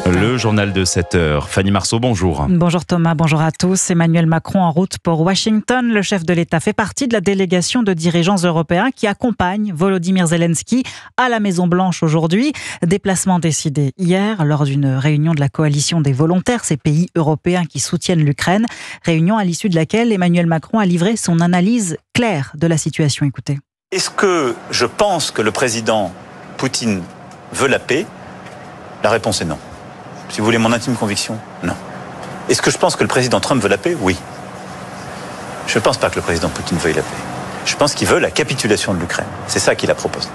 Le journal de 7h. Fanny Marceau, bonjour. Bonjour Thomas, bonjour à tous. Emmanuel Macron en route pour Washington. Le chef de l'État fait partie de la délégation de dirigeants européens qui accompagnent Volodymyr Zelensky à la Maison-Blanche aujourd'hui. Déplacement décidé hier lors d'une réunion de la coalition des volontaires, ces pays européens qui soutiennent l'Ukraine. Réunion à l'issue de laquelle Emmanuel Macron a livré son analyse claire de la situation. Écoutez. Est-ce que je pense que le président Poutine veut la paix ? La réponse est non. Si vous voulez mon intime conviction, non. Est-ce que je pense que le président Trump veut la paix ? Oui. Je ne pense pas que le président Poutine veuille la paix. Je pense qu'il veut la capitulation de l'Ukraine. C'est ça qu'il a proposé.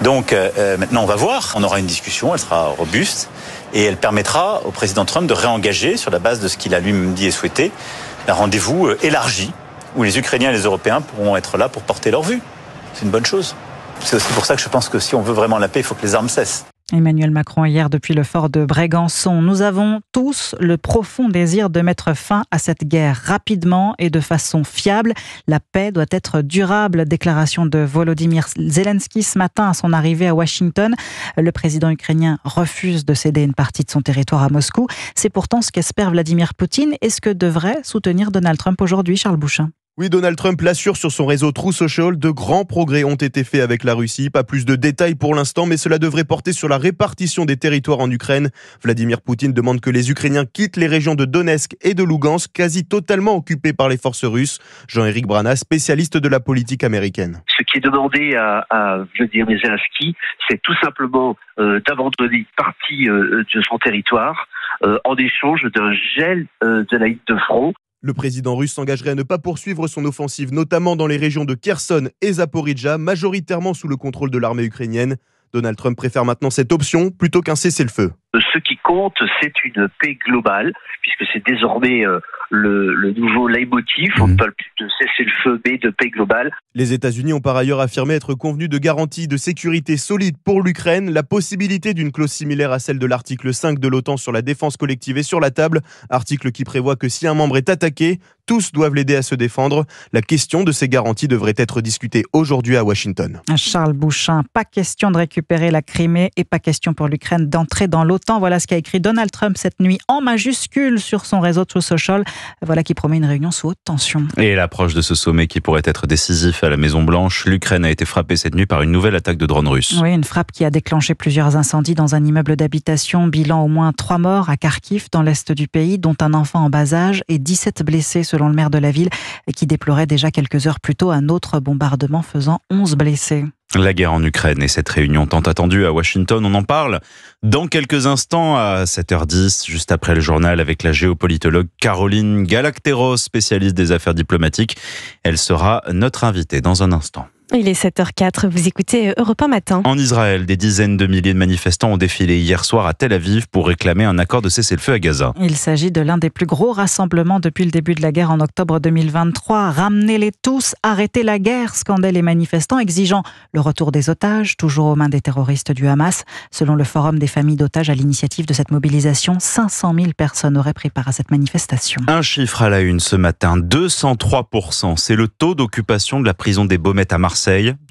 Donc maintenant on va voir, on aura une discussion, elle sera robuste et elle permettra au président Trump de réengager sur la base de ce qu'il a lui-même dit et souhaité, un rendez-vous élargi où les Ukrainiens et les Européens pourront être là pour porter leur vue. C'est une bonne chose. C'est aussi pour ça que je pense que si on veut vraiment la paix, il faut que les armes cessent. Emmanuel Macron hier depuis le fort de Brégançon. Nous avons tous le profond désir de mettre fin à cette guerre rapidement et de façon fiable. La paix doit être durable. Déclaration de Volodymyr Zelensky ce matin à son arrivée à Washington. Le président ukrainien refuse de céder une partie de son territoire à Moscou. C'est pourtant ce qu'espère Vladimir Poutine et ce que devrait soutenir Donald Trump aujourd'hui, Charles Bouchin. Oui, Donald Trump l'assure sur son réseau Truth Social, de grands progrès ont été faits avec la Russie. Pas plus de détails pour l'instant, mais cela devrait porter sur la répartition des territoires en Ukraine. Vladimir Poutine demande que les Ukrainiens quittent les régions de Donetsk et de Lugansk, quasi totalement occupées par les forces russes. Jean-Éric Brana, spécialiste de la politique américaine. Ce qui est demandé à Vladimir Zelensky, c'est tout simplement d'abandonner une partie de son territoire en échange d'un gel de la ligne de front. Le président russe s'engagerait à ne pas poursuivre son offensive, notamment dans les régions de Kherson et Zaporijjia, majoritairement sous le contrôle de l'armée ukrainienne. Donald Trump préfère maintenant cette option plutôt qu'un cessez-le-feu. Ce qui compte, c'est une paix globale, puisque c'est désormais le nouveau leitmotiv. On ne parle plus de cessez-le-feu, mais de paix globale. Les États-Unis ont par ailleurs affirmé être convenus de garanties de sécurité solides pour l'Ukraine. La possibilité d'une clause similaire à celle de l'article 5 de l'OTAN sur la défense collective est sur la table. Article qui prévoit que si un membre est attaqué, tous doivent l'aider à se défendre. La question de ces garanties devrait être discutée aujourd'hui à Washington. Charles Bouchin, pas question de récupérer la Crimée et pas question pour l'Ukraine d'entrer dans l'OTAN. Voilà ce qu'a écrit Donald Trump cette nuit en majuscule sur son réseau Truth Social. Voilà qui promet une réunion sous haute tension. Et l'approche de ce sommet qui pourrait être décisif à la Maison-Blanche, l'Ukraine a été frappée cette nuit par une nouvelle attaque de drones russes. Oui, une frappe qui a déclenché plusieurs incendies dans un immeuble d'habitation. Bilan au moins 3 morts à Kharkiv, dans l'est du pays, dont un enfant en bas âge et 17 blessés selon le maire de la ville, qui déplorait déjà quelques heures plus tôt un autre bombardement faisant 11 blessés. La guerre en Ukraine et cette réunion tant attendue à Washington, on en parle dans quelques instants à 7h10, juste après le journal avec la géopolitologue Caroline Galacteros, spécialiste des affaires diplomatiques. Elle sera notre invitée dans un instant. Il est 7h04, vous écoutez Europe 1 Matin. En Israël, des dizaines de milliers de manifestants ont défilé hier soir à Tel Aviv pour réclamer un accord de cessez-le-feu à Gaza. Il s'agit de l'un des plus gros rassemblements depuis le début de la guerre en octobre 2023. Ramenez-les tous, arrêtez la guerre, scandaient les manifestants, exigeant le retour des otages, toujours aux mains des terroristes du Hamas. Selon le Forum des familles d'otages à l'initiative de cette mobilisation, 500 000 personnes auraient pris part à cette manifestation. Un chiffre à la une ce matin, 203%. C'est le taux d'occupation de la prison des Baumettes à Marseille,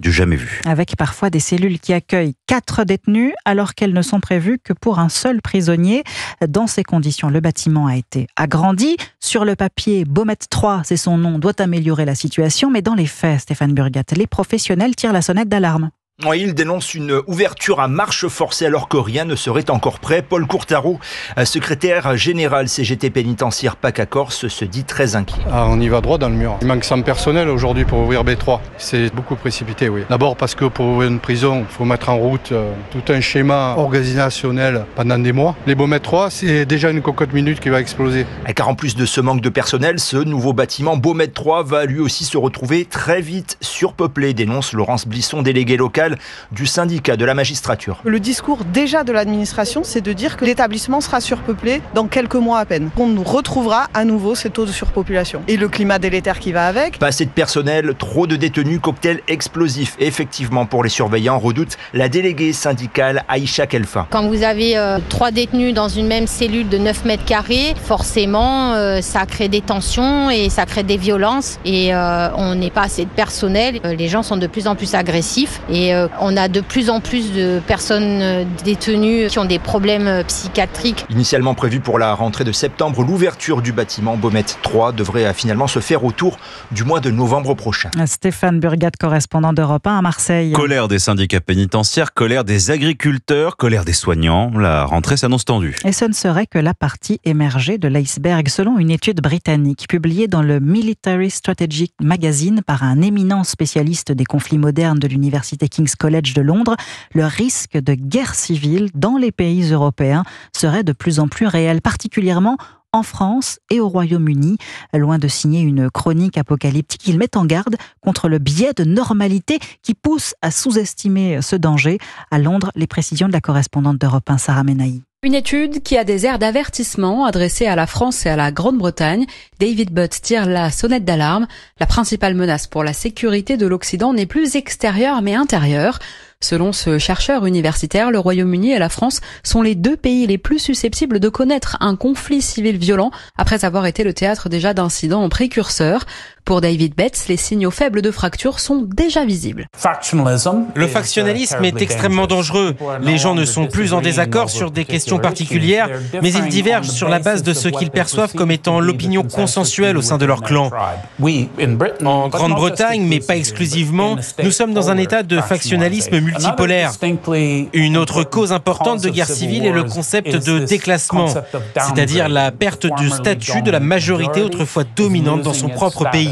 du jamais vu. Avec parfois des cellules qui accueillent 4 détenus alors qu'elles ne sont prévues que pour un seul prisonnier. Dans ces conditions, le bâtiment a été agrandi. Sur le papier, Baumette 3, c'est son nom, doit améliorer la situation. Mais dans les faits, Stéphane Burgat, les professionnels tirent la sonnette d'alarme. Oui, il dénonce une ouverture à marche forcée alors que rien ne serait encore prêt. Paul Courtarot, secrétaire général CGT pénitentiaire PACA Corse, se dit très inquiet. On y va droit dans le mur. Il manque 100 personnel aujourd'hui pour ouvrir B3. C'est beaucoup précipité, oui. D'abord parce que pour ouvrir une prison, il faut mettre en route tout un schéma organisationnel pendant des mois. Les Baumettes 3, c'est déjà une cocotte minute qui va exploser. Car en plus de ce manque de personnel, ce nouveau bâtiment Baumettes 3 va lui aussi se retrouver très vite surpeuplé, dénonce Laurence Blisson, déléguée locale du syndicat de la magistrature. Le discours déjà de l'administration, c'est de dire que l'établissement sera surpeuplé dans quelques mois à peine. On nous retrouvera à nouveau ces taux de surpopulation. Et le climat délétère qui va avec. Pas assez de personnel, trop de détenus, cocktail explosif. Effectivement, pour les surveillants, redoute la déléguée syndicale Aïcha Kelfa. Quand vous avez 3 détenus dans une même cellule de 9 mètres carrés, forcément, ça crée des tensions et ça crée des violences. Et on n'est pas assez de personnel. Les gens sont de plus en plus agressifs. Et on a de plus en plus de personnes détenues qui ont des problèmes psychiatriques. Initialement prévu pour la rentrée de septembre, l'ouverture du bâtiment Baumette 3 devrait finalement se faire autour du mois de novembre prochain. Stéphane Burgat, correspondant d'Europe 1 à Marseille. Colère des syndicats pénitentiaires, colère des agriculteurs, colère des soignants. La rentrée s'annonce tendue. Et ce ne serait que la partie émergée de l'iceberg, selon une étude britannique publiée dans le Military Strategic Magazine par un éminent spécialiste des conflits modernes de l'université King's College de Londres. Le risque de guerre civile dans les pays européens serait de plus en plus réel, particulièrement en France et au Royaume-Uni. Loin de signer une chronique apocalyptique, il met en garde contre le biais de normalité qui pousse à sous-estimer ce danger. À Londres, les précisions de la correspondante d'Europe 1, Sarah Menahi. Une étude qui a des airs d'avertissement adressée à la France et à la Grande-Bretagne. David Butt tire la sonnette d'alarme. La principale menace pour la sécurité de l'Occident n'est plus extérieure mais intérieure. Selon ce chercheur universitaire, le Royaume-Uni et la France sont les deux pays les plus susceptibles de connaître un conflit civil violent après avoir été le théâtre déjà d'incidents précurseurs. Pour David Betts, les signaux faibles de fracture sont déjà visibles. Le factionnalisme est extrêmement dangereux. Les gens ne sont plus en désaccord sur des questions particulières, mais ils divergent sur la base de ce qu'ils perçoivent comme étant l'opinion consensuelle au sein de leur clan. En Grande-Bretagne, mais pas exclusivement, nous sommes dans un état de factionnalisme multipolaire. Une autre cause importante de guerre civile est le concept de déclassement, c'est-à-dire la perte du statut de la majorité autrefois dominante dans son propre pays.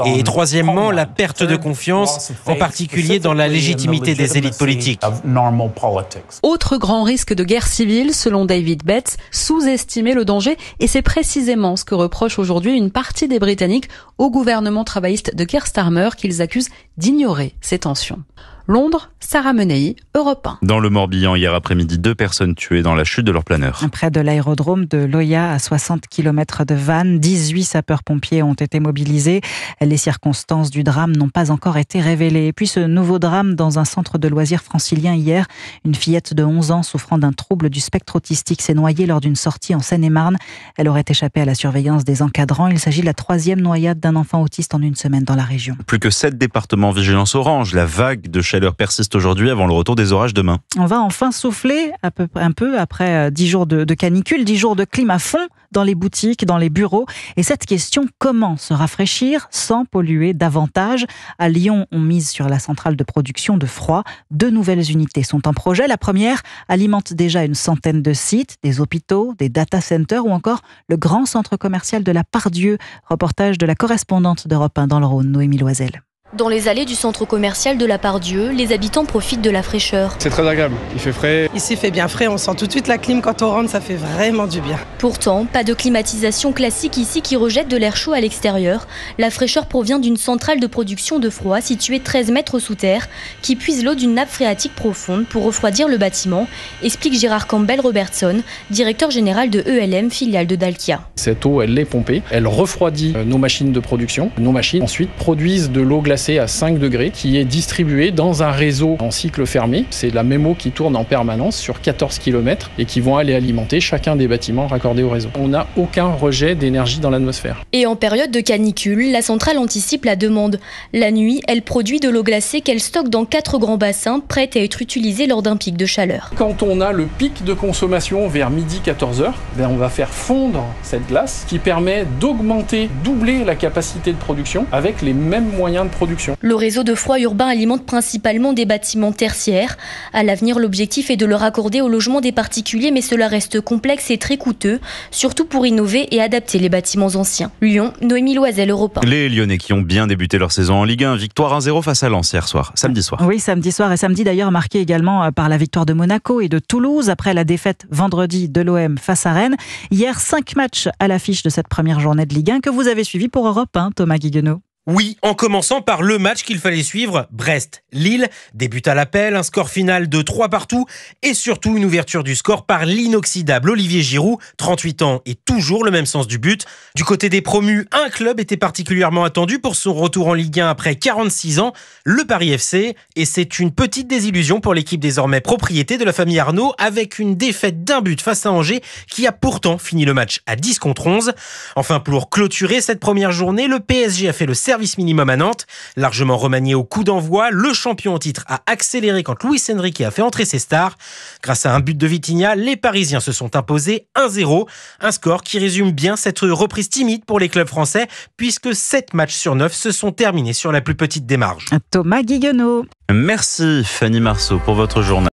Et troisièmement, la perte de confiance, en particulier dans la légitimité des élites politiques. Autre grand risque de guerre civile, selon David Betts, sous-estimer le danger, et c'est précisément ce que reproche aujourd'hui une partie des Britanniques au gouvernement travailliste de Keir Starmer qu'ils accusent d'ignorer ces tensions. Londres, Sarah Menahi, Europe 1. Dans le Morbihan, hier après-midi, 2 personnes tuées dans la chute de leur planeur. Près de l'aérodrome de Loya, à 60 km de Vannes, 18 sapeurs-pompiers ont été mobilisés. Les circonstances du drame n'ont pas encore été révélées. Et puis ce nouveau drame dans un centre de loisirs francilien hier. Une fillette de 11 ans souffrant d'un trouble du spectre autistique s'est noyée lors d'une sortie en Seine-et-Marne. Elle aurait échappé à la surveillance des encadrants. Il s'agit de la 3e noyade d'un enfant autiste en une semaine dans la région. Plus que 7 départements vigilance orange. La vague de chaleur persiste aujourd'hui avant le retour des orages demain. On va enfin souffler un peu après 10 jours de canicule, 10 jours de clim à fond dans les boutiques, dans les bureaux. Et cette question, comment se rafraîchir sans polluer davantage? À Lyon, on mise sur la centrale de production de froid. 2 nouvelles unités sont en projet. La première alimente déjà une centaine de sites, des hôpitaux, des data centers ou encore le grand centre commercial de la Part-Dieu. Reportage de la correspondante d'Europe 1 dans le Rhône, Noémie Loisel. Dans les allées du centre commercial de la Part-Dieu, les habitants profitent de la fraîcheur. C'est très agréable, il fait frais. Ici il fait bien frais, on sent tout de suite la clim quand on rentre, ça fait vraiment du bien. Pourtant, pas de climatisation classique ici qui rejette de l'air chaud à l'extérieur. La fraîcheur provient d'une centrale de production de froid située 13 mètres sous terre qui puise l'eau d'une nappe phréatique profonde pour refroidir le bâtiment, explique Gérard Campbell-Robertson, directeur général de ELM, filiale de Dalkia. Cette eau, elle est pompée, elle refroidit nos machines de production. Nos machines ensuite produisent de l'eau glacée à 5 degrés qui est distribuée dans un réseau en cycle fermé. C'est la même eau qui tourne en permanence sur 14 km et qui vont aller alimenter chacun des bâtiments raccordés au réseau. On n'a aucun rejet d'énergie dans l'atmosphère. Et en période de canicule, la centrale anticipe la demande. La nuit, elle produit de l'eau glacée qu'elle stocke dans 4 grands bassins prêts à être utilisés lors d'un pic de chaleur. Quand on a le pic de consommation vers midi 14h, on va faire fondre cette glace qui permet d'augmenter, doubler la capacité de production avec les mêmes moyens de production. Le réseau de froid urbain alimente principalement des bâtiments tertiaires. À l'avenir, l'objectif est de le raccorder au logement des particuliers, mais cela reste complexe et très coûteux, surtout pour innover et adapter les bâtiments anciens. Lyon, Noémie Loisel, Europe 1. Les Lyonnais qui ont bien débuté leur saison en Ligue 1, victoire 1-0 face à Lens hier soir, samedi soir. Oui, samedi soir et samedi d'ailleurs marqué également par la victoire de Monaco et de Toulouse après la défaite vendredi de l'OM face à Rennes. Hier, 5 matchs à l'affiche de cette première journée de Ligue 1 que vous avez suivi pour Europe 1, Thomas Guiguenot. Oui, en commençant par le match qu'il fallait suivre, Brest-Lille, début à l'appel, un score final de 3-3 et surtout une ouverture du score par l'inoxydable Olivier Giroud, 38 ans et toujours le même sens du but. Du côté des promus, un club était particulièrement attendu pour son retour en Ligue 1 après 46 ans, le Paris FC, et c'est une petite désillusion pour l'équipe désormais propriété de la famille Arnaud avec une défaite d'1 but face à Angers qui a pourtant fini le match à 10-11. Enfin, pour clôturer cette première journée, le PSG a fait le service service minimum à Nantes. Largement remanié au coup d'envoi, le champion en titre a accéléré quand Luis Enrique a fait entrer ses stars. Grâce à un but de Vitinha, les Parisiens se sont imposés 1-0. Un score qui résume bien cette reprise timide pour les clubs français, puisque 7 matchs sur 9 se sont terminés sur la plus petite des marges. Thomas Guiguenot. Merci Fanny Marceau pour votre journal.